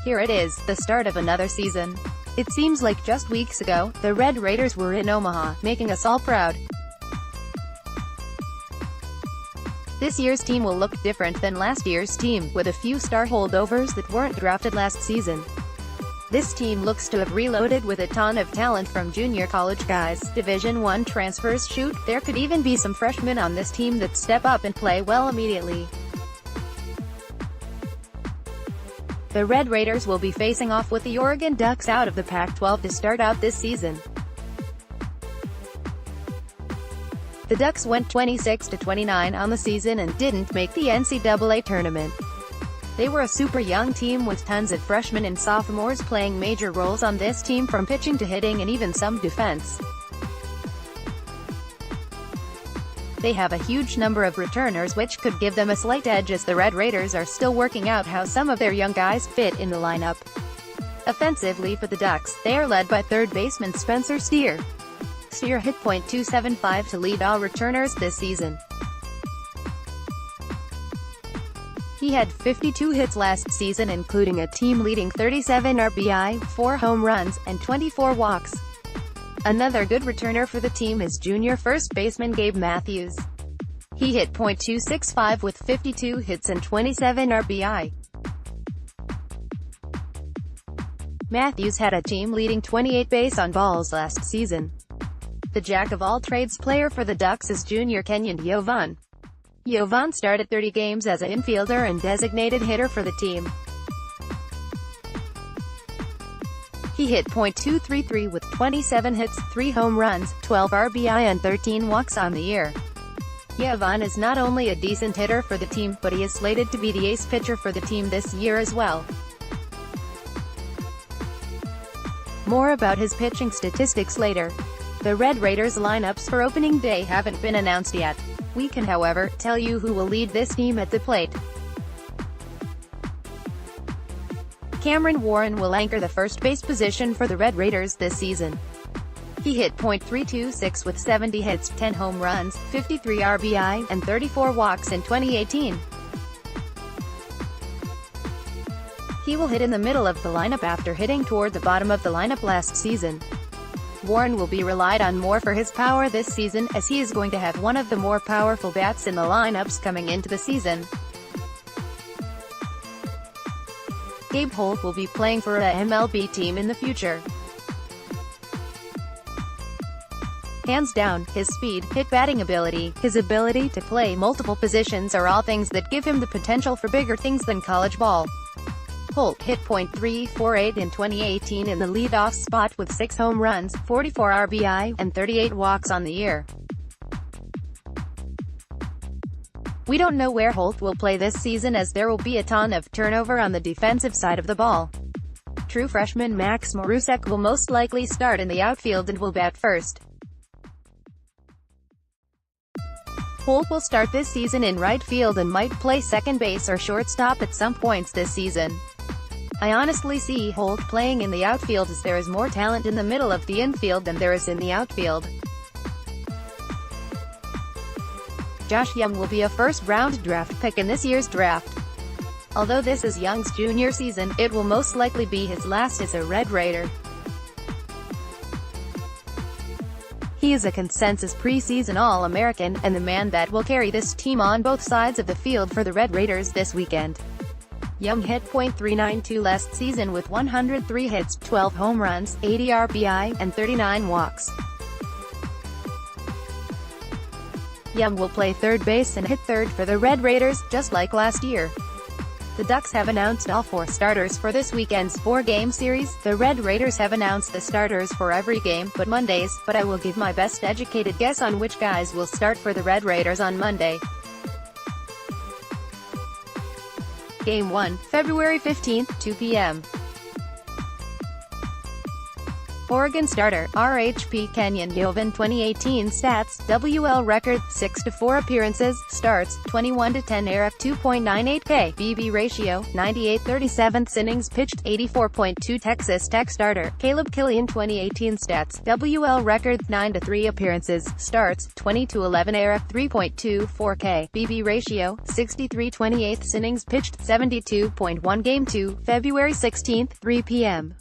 Here it is, the start of another season. It seems like just weeks ago, the Red Raiders were in Omaha, making us all proud. This year's team will look different than last year's team, with a few star holdovers that weren't drafted last season. This team looks to have reloaded with a ton of talent from junior college guys, Division I transfers. Shoot, there could even be some freshmen on this team that step up and play well immediately. The Red Raiders will be facing off with the Oregon Ducks out of the Pac-12 to start out this season. The Ducks went 26-29 on the season and didn't make the NCAA tournament. They were a super young team with tons of freshmen and sophomores playing major roles on this team, from pitching to hitting and even some defense. They have a huge number of returners, which could give them a slight edge, as the Red Raiders are still working out how some of their young guys fit in the lineup. Offensively for the Ducks, they are led by third baseman Spencer Steer. Steer hit .275 to lead all returners this season. He had 52 hits last season, including a team-leading 37 RBI, 4 home runs, and 24 walks. Another good returner for the team is junior first baseman Gabe Matthews. He hit .265 with 52 hits and 27 RBI. Matthews had a team-leading 28 base on balls last season. The jack-of-all-trades player for the Ducks is junior Kenyon Yovan. Yovan started 30 games as an infielder and designated hitter for the team. He hit .233 with 27 hits, 3 home runs, 12 RBI and 13 walks on the year. Yovan is not only a decent hitter for the team, but he is slated to be the ace pitcher for the team this year as well. More about his pitching statistics later. The Red Raiders lineups for opening day haven't been announced yet. We can, however, tell you who will lead this team at the plate. Cameron Warren will anchor the first base position for the Red Raiders this season. He hit .326 with 70 hits, 10 home runs, 53 RBI, and 34 walks in 2018. He will hit in the middle of the lineup after hitting toward the bottom of the lineup last season. Warren will be relied on more for his power this season, as he is going to have one of the more powerful bats in the lineups coming into the season. Gabe Holt will be playing for a MLB team in the future. Hands down, his speed, hit batting ability, his ability to play multiple positions are all things that give him the potential for bigger things than college ball. Holt hit .348 in 2018 in the leadoff spot with 6 home runs, 44 RBI, and 38 walks on the year. We don't know where Holt will play this season, as there will be a ton of turnover on the defensive side of the ball. True freshman Max Marusek will most likely start in the outfield and will bat first. Holt will start this season in right field and might play second base or shortstop at some points this season. I honestly see Holt playing in the outfield, as there is more talent in the middle of the infield than there is in the outfield. Josh Young will be a first-round draft pick in this year's draft. Although this is Young's junior season, it will most likely be his last as a Red Raider. He is a consensus preseason All-American, and the man that will carry this team on both sides of the field for the Red Raiders this weekend. Young hit .392 last season with 103 hits, 12 home runs, 80 RBI, and 39 walks. Young will play third base and hit third for the Red Raiders, just like last year. The Ducks have announced all 4 starters for this weekend's 4-game series. The Red Raiders have announced the starters for every game, but Mondays, but I will give my best educated guess on which guys will start for the Red Raiders on Monday. Game 1, February 15, 2 p.m. Oregon starter, RHP Kenyon Yovan 2018 stats, WL record, 6-4 appearances, starts, 21-10 ERA, 2.98 K, BB ratio, 98/37 innings pitched, 84.2 Texas Tech starter, Caleb Killian 2018 stats, WL record, 9-3 appearances, starts, 20-11 ERA, 3.24 K, BB ratio, 63/28 innings pitched, 72.1 Game 2, February 16, 3 p.m.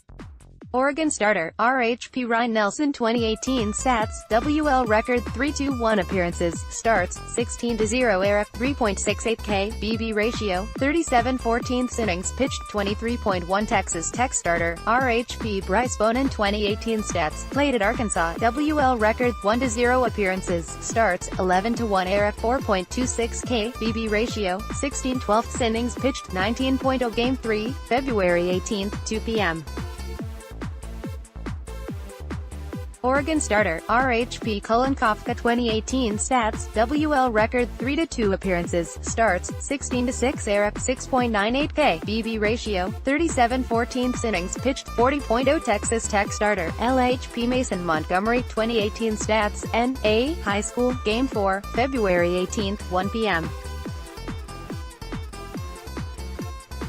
Oregon starter, RHP Ryan Nelson 2018 stats, WL record, 3-1 appearances, starts, 16-0 ERA, 3.68 K, BB ratio, 37/14 innings pitched, 23.1 Texas Tech starter, RHP Bryce Bonin 2018 stats, played at Arkansas, WL record, 1-0 appearances, starts, 11-1 ERA, 4.26 K, BB ratio, 16/12 innings pitched, 19.0 Game 3, February 18, 2 p.m. Oregon starter, RHP Cullen Kafka 2018 stats, WL record, 3-2 appearances, starts, 16-6 ERA, 6.98 K, BB ratio, 37/14 innings pitched, 40.0 Texas Tech starter, LHP Mason Montgomery 2018 stats, N.A. High School, Game 4, February 18, 1 p.m.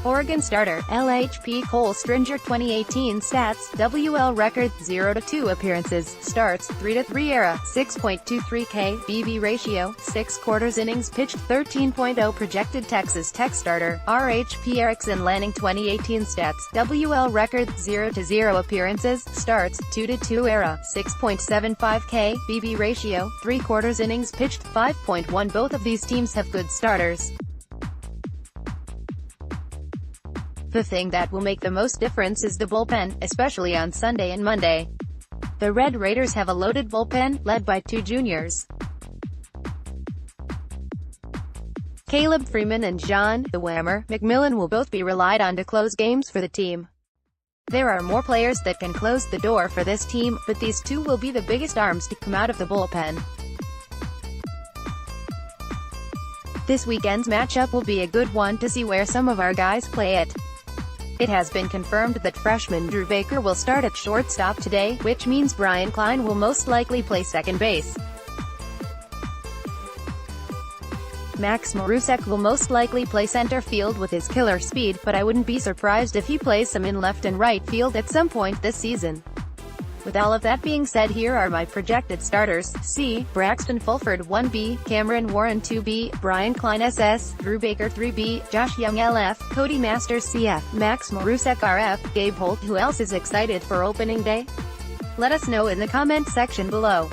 Oregon starter, LHP Cole Stringer 2018 stats, WL record, 0-2 appearances, starts, 3-3 ERA, 6.23 K, BB ratio, 6/4 innings pitched, 13.0 projected Texas Tech starter, RHP Erickson Lanning 2018 stats, WL record, 0-0 appearances, starts, 2-2 ERA, 6.75 K, BB ratio, 3/4 innings pitched, 5.1 Both of these teams have good starters. The thing that will make the most difference is the bullpen, especially on Sunday and Monday. The Red Raiders have a loaded bullpen, led by two juniors. Caleb Freeman and John "the Whammer" McMillan will both be relied on to close games for the team. There are more players that can close the door for this team, but these two will be the biggest arms to come out of the bullpen. This weekend's matchup will be a good one to see where some of our guys play it. It has been confirmed that freshman Drew Baker will start at shortstop today, which means Brian Klein will most likely play second base. Max Marusek will most likely play center field with his killer speed, but I wouldn't be surprised if he plays some in left and right field at some point this season. With all of that being said, here are my projected starters. C. Braxton Fulford 1B, Cameron Warren 2B, Brian Klein SS, Drew Baker 3B, Josh Young LF, Cody Masters CF, Max Marusek RF, Gabe Holt. Who else is excited for opening day? Let us know in the comment section below.